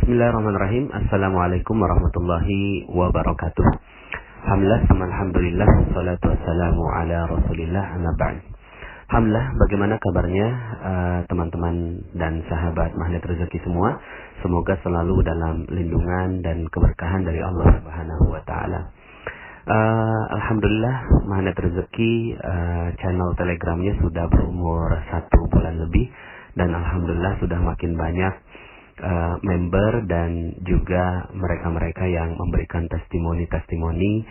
Bismillahirrahmanirrahim. Assalamualaikum warahmatullahi wabarakatuh. Alhamdulillah, salatu wassalamu ala rasulillah, amma ba'd. Alhamdulillah, bagaimana kabarnya teman-teman dan sahabat Magnet Rezeki semua? Semoga selalu dalam lindungan dan keberkahan dari Allah Subhanahu wa taala. Alhamdulillah, Magnet Rezeki channel Telegramnya sudah berumur 1 bulan lebih, dan alhamdulillah sudah makin banyak member dan juga mereka-mereka yang memberikan testimoni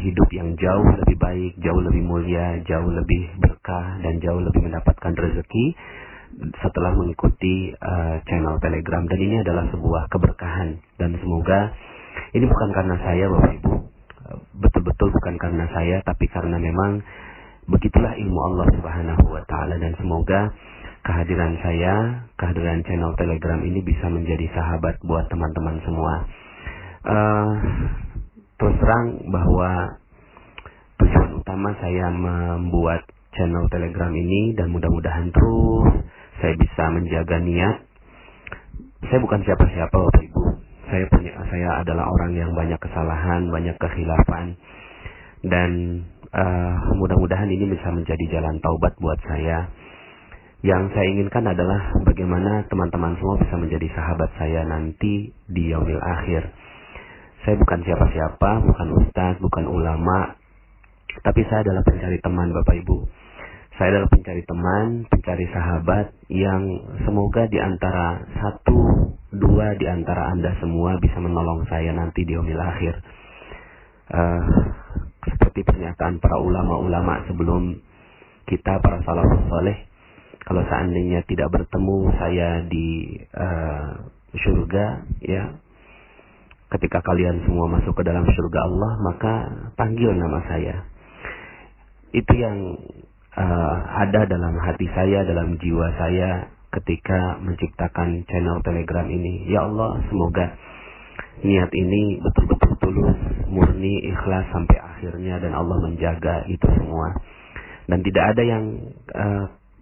hidup yang jauh lebih baik, jauh lebih mulia, jauh lebih berkah, dan jauh lebih mendapatkan rezeki setelah mengikuti channel Telegram. Dan ini adalah sebuah keberkahan, dan semoga ini bukan karena saya, Bapak Ibu, betul-betul bukan karena saya, tapi karena memang begitulah ilmu Allah Subhanahu wa taala. Dan semoga kehadiran saya, kehadiran channel Telegram ini bisa menjadi sahabat buat teman-teman semua. Terus terang bahwa tujuan utama saya membuat channel Telegram ini, dan mudah-mudahan terus saya bisa menjaga niat. Saya bukan siapa-siapa, Bapak Ibu. Saya adalah orang yang banyak kesalahan, banyak kekhilafan, dan mudah-mudahan ini bisa menjadi jalan taubat buat saya. Yang saya inginkan adalah bagaimana teman-teman semua bisa menjadi sahabat saya nanti di yaumil akhir. Saya bukan siapa-siapa, bukan ustaz, bukan ulama, tapi saya adalah pencari teman, Bapak Ibu. Saya adalah pencari teman, pencari sahabat yang semoga di antara 1-2 di antara Anda semua bisa menolong saya nanti di yaumil akhir. Seperti pernyataan para ulama-ulama sebelum kita, para salafus saleh, kalau seandainya tidak bertemu saya di surga, ya, ketika kalian semua masuk ke dalam surga Allah, maka panggil nama saya. Itu yang ada dalam hati saya, dalam jiwa saya ketika menciptakan channel Telegram ini. Ya Allah, semoga niat ini betul-betul tulus, murni, ikhlas sampai akhirnya, dan Allah menjaga itu semua. Dan tidak ada yang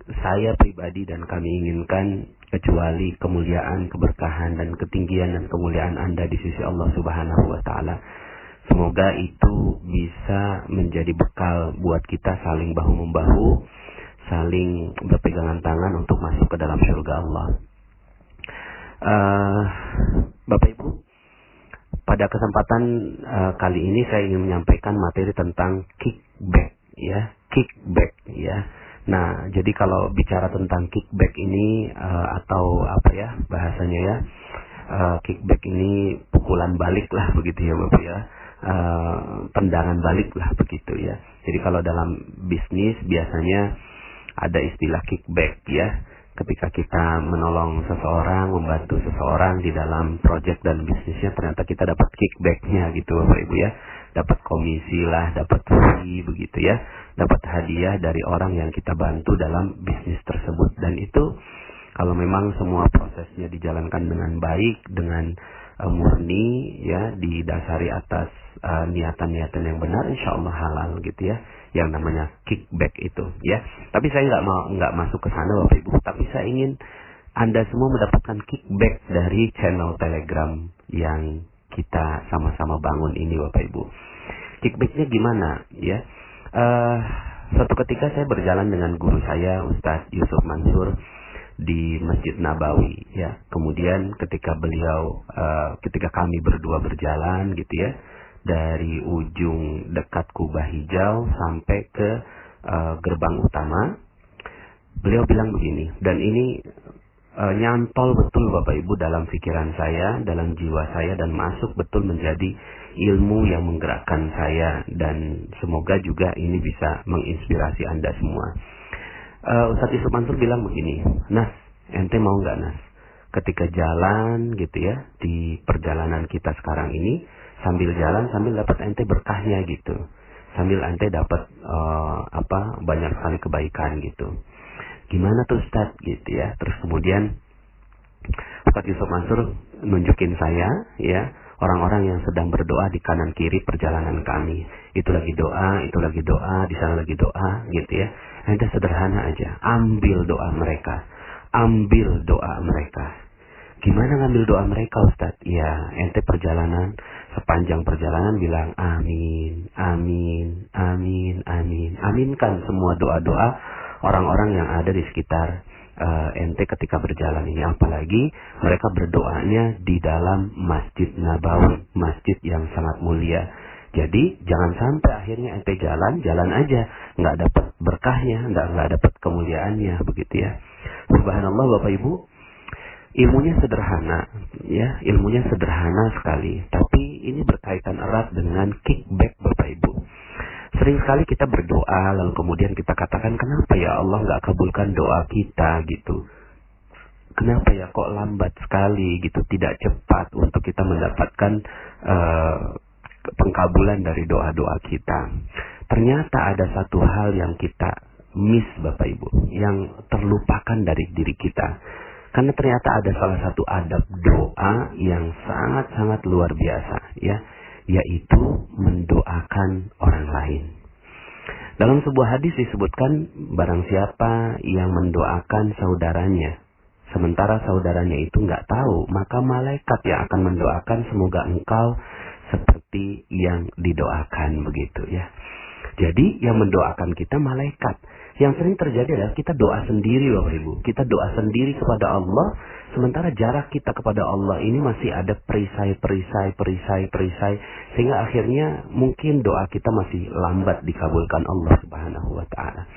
saya pribadi dan kami inginkan kecuali kemuliaan, keberkahan, dan ketinggian dan kemuliaan Anda di sisi Allah Subhanahu wa taala. Semoga itu bisa menjadi bekal buat kita saling bahu-membahu, saling berpegangan tangan untuk masuk ke dalam surga Allah. Bapak Ibu, pada kesempatan kali ini saya ingin menyampaikan materi tentang kickback, ya, kickback, ya. Nah, jadi kalau bicara tentang kickback ini atau apa ya bahasanya ya, kickback ini pukulan balik lah begitu ya Bapak ya, tendangan balik lah begitu ya. Jadi kalau dalam bisnis biasanya ada istilah kickback ya, ketika kita menolong seseorang, membantu seseorang di dalam project dan bisnisnya, ternyata kita dapat kickbacknya gitu Bapak Ibu ya, dapat komisi lah, dapat fee begitu ya, dapat hadiah dari orang yang kita bantu dalam bisnis tersebut. Dan itu kalau memang semua prosesnya dijalankan dengan baik, dengan murni ya, didasari atas niatan-niatan yang benar, insya Allah halal gitu ya, yang namanya kickback itu ya. Tapi saya nggak masuk ke sana Bapak Ibu, tapi saya ingin Anda semua mendapatkan kickback dari channel Telegram yang kita sama-sama bangun ini Bapak Ibu. Kickbacknya gimana ya? Suatu ketika saya berjalan dengan guru saya, Ustaz Yusuf Mansur, di Masjid Nabawi ya. Kemudian ketika kami berdua berjalan gitu ya, dari ujung dekat Kubah Hijau sampai ke gerbang utama, beliau bilang begini, dan ini nyantol betul Bapak Ibu dalam pikiran saya, dalam jiwa saya, dan masuk betul menjadi ilmu yang menggerakkan saya, dan semoga juga ini bisa menginspirasi Anda semua. Ustaz Yusuf Mansur bilang begini, Nas, ente mau nggak Nas, ketika jalan gitu ya, di perjalanan kita sekarang ini, sambil jalan sambil dapat ente berkahnya gitu, sambil ente dapat banyak sekali kebaikan gitu. Gimana tuh Ustaz gitu ya. Terus kemudian Ustaz Yusuf Mansur nunjukin saya ya, orang-orang yang sedang berdoa di kanan kiri perjalanan kami. Itu lagi doa, di sana lagi doa gitu ya. Ente sederhana aja, ambil doa mereka. Gimana ngambil doa mereka Ustaz? Ya, ente perjalanan, sepanjang perjalanan bilang amin, amin, amin, amin. Aminkan semua doa-doa orang-orang yang ada di sekitar ente ketika berjalan ini. Apalagi mereka berdoanya di dalam Masjid Nabawi, masjid yang sangat mulia. Jadi jangan sampai akhirnya ente jalan aja, nggak dapat berkahnya, nggak dapat kemuliaannya, begitu ya. Subhanallah Bapak Ibu, ilmunya sederhana, ya, ilmunya sederhana sekali. Tapi ini berkaitan erat dengan kickback Bapak Ibu. Sering sekali kita berdoa, lalu kemudian kita katakan, kenapa ya Allah nggak kabulkan doa kita gitu? Kenapa ya kok lambat sekali gitu, tidak cepat untuk kita mendapatkan pengkabulan dari doa-doa kita. Ternyata ada satu hal yang kita miss Bapak Ibu, yang terlupakan dari diri kita. Karena ternyata ada salah satu adab doa yang sangat-sangat luar biasa, ya, yaitu mendoakan orang lain. Dalam sebuah hadis disebutkan, barang siapa yang mendoakan saudaranya, sementara saudaranya itu nggak tahu, maka malaikat yang akan mendoakan semoga engkau seperti yang didoakan, begitu ya. Jadi yang mendoakan kita malaikat. Yang sering terjadi adalah kita doa sendiri Bapak Ibu. Kita doa sendiri kepada Allah, sementara jarak kita kepada Allah ini masih ada perisai, sehingga akhirnya mungkin doa kita masih lambat dikabulkan Allah Subhanahu wa taala.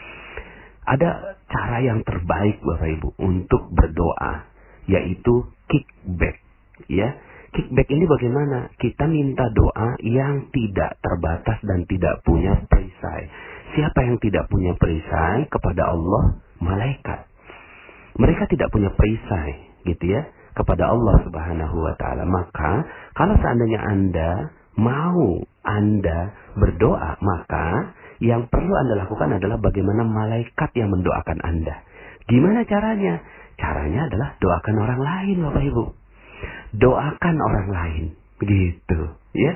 Ada cara yang terbaik Bapak Ibu untuk berdoa, yaitu kickback, ya. Kickback ini bagaimana? Kita minta doa yang tidak terbatas dan tidak punya perisai. Siapa yang tidak punya perisai kepada Allah? Malaikat. Mereka tidak punya perisai, gitu ya, kepada Allah Subhanahu wa taala. Maka kalau seandainya Anda mau berdoa, maka yang perlu Anda lakukan adalah bagaimana malaikat yang mendoakan Anda. Gimana caranya? Caranya adalah doakan orang lain Bapak Ibu. Doakan orang lain, begitu ya.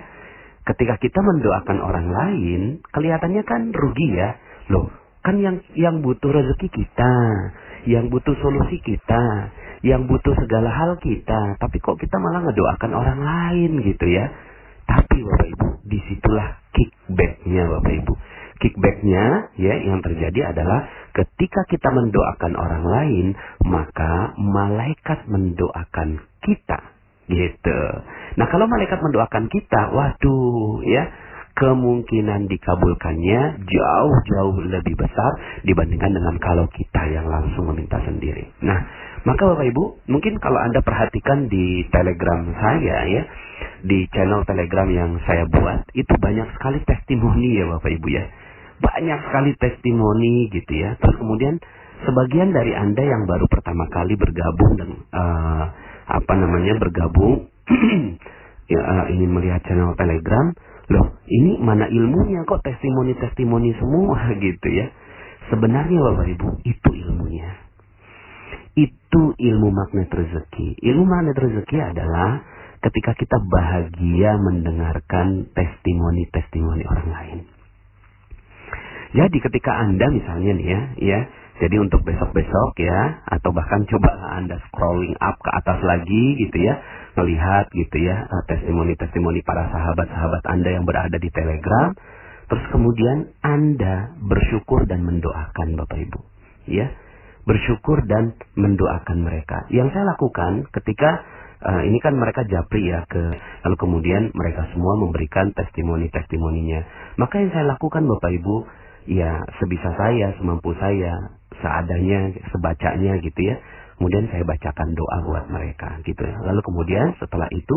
Ketika kita mendoakan orang lain, kelihatannya kan rugi ya. Loh, kan yang butuh rezeki kita, yang butuh solusi kita, yang butuh segala hal kita, tapi kok kita malah ngedoakan orang lain gitu ya. Tapi Bapak Ibu, disitulah kickbacknya Bapak Ibu. Kickbacknya ya yang terjadi adalah ketika kita mendoakan orang lain, maka malaikat mendoakan kita. Gitu. Nah kalau malaikat mendoakan kita, waduh ya, kemungkinan dikabulkannya jauh lebih besar dibandingkan dengan kalau kita yang langsung meminta sendiri. Nah maka Bapak Ibu, mungkin kalau Anda perhatikan di Telegram saya ya, di channel Telegram yang saya buat, itu banyak sekali testimoni ya Bapak Ibu ya. Banyak sekali testimoni gitu ya. Terus kemudian sebagian dari Anda yang baru pertama kali bergabung dan bergabung ya, ingin melihat channel Telegram, loh ini mana ilmunya kok testimoni semua gitu ya. Sebenarnya Bapak Ibu, itu ilmunya. Itu ilmu magnet rezeki. Ilmu magnet rezeki adalah ketika kita bahagia mendengarkan testimoni orang lain. Jadi ketika Anda misalnya nih ya, jadi untuk besok-besok ya, atau bahkan coba Anda scrolling up ke atas lagi gitu ya, melihat gitu ya, testimoni-testimoni para sahabat-sahabat Anda yang berada di Telegram, terus kemudian Anda bersyukur dan mendoakan Bapak Ibu, ya, bersyukur dan mendoakan mereka. Yang saya lakukan ketika ini kan mereka japri ya lalu kemudian mereka semua memberikan testimoninya. Maka yang saya lakukan Bapak Ibu, ya sebisa saya, semampu saya, seadanya, sebacanya gitu ya. Kemudian saya bacakan doa buat mereka gitu ya. Lalu kemudian setelah itu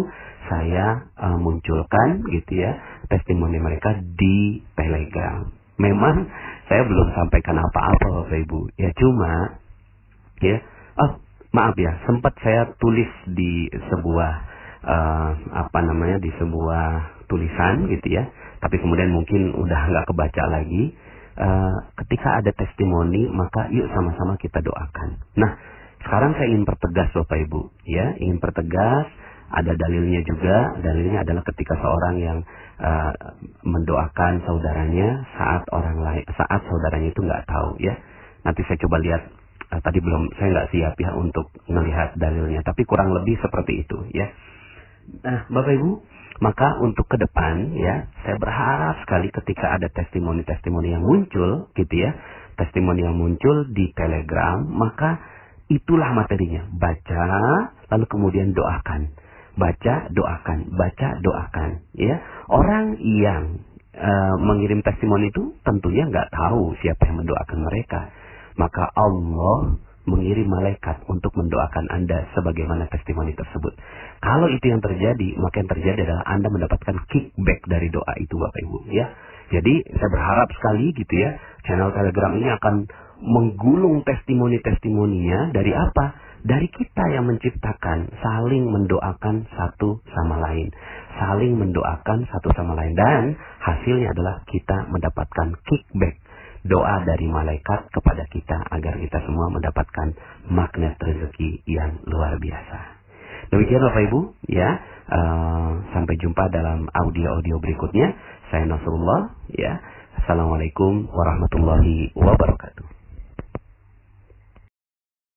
saya munculkan gitu ya testimoni mereka di Telegram. Memang saya belum sampaikan apa-apa Bapak Ibu. Ya cuma ya, maaf ya, sempat saya tulis di sebuah di sebuah tulisan gitu ya. Tapi kemudian mungkin udah nggak kebaca lagi. Ketika ada testimoni, maka yuk sama-sama kita doakan. Nah, sekarang saya ingin pertegas Bapak Ibu, ya, ingin pertegas. Ada dalilnya juga. Dalilnya adalah ketika seorang yang mendoakan saudaranya saat saudaranya itu nggak tahu, ya. Nanti saya coba lihat tadi saya nggak siap ya untuk melihat dalilnya, tapi kurang lebih seperti itu ya. Nah, Bapak Ibu, maka untuk ke depan ya, saya berharap sekali ketika ada testimoni-testimoni yang muncul gitu ya, testimoni yang muncul di Telegram, maka itulah materinya. Baca, lalu kemudian doakan. Baca, doakan. Baca, doakan. Ya, orang yang mengirim testimoni itu tentunya nggak tahu siapa yang mendoakan mereka. Maka Allah mengirim malaikat untuk mendoakan Anda sebagaimana testimoni tersebut. Kalau itu yang terjadi, maka yang terjadi adalah Anda mendapatkan kickback dari doa itu, Bapak Ibu ya. Jadi saya berharap sekali gitu ya, channel Telegram ini akan menggulung testimoni-testimoninya dari apa? Dari kita yang menciptakan, saling mendoakan satu sama lain. Saling mendoakan satu sama lain. Dan hasilnya adalah kita mendapatkan kickback. Doa dari malaikat kepada kita agar kita semua mendapatkan magnet rezeki yang luar biasa. Demikian Bapak Ibu ya. Sampai jumpa dalam audio-audio berikutnya. Saya Nasrullah ya. Assalamualaikum warahmatullahi wabarakatuh.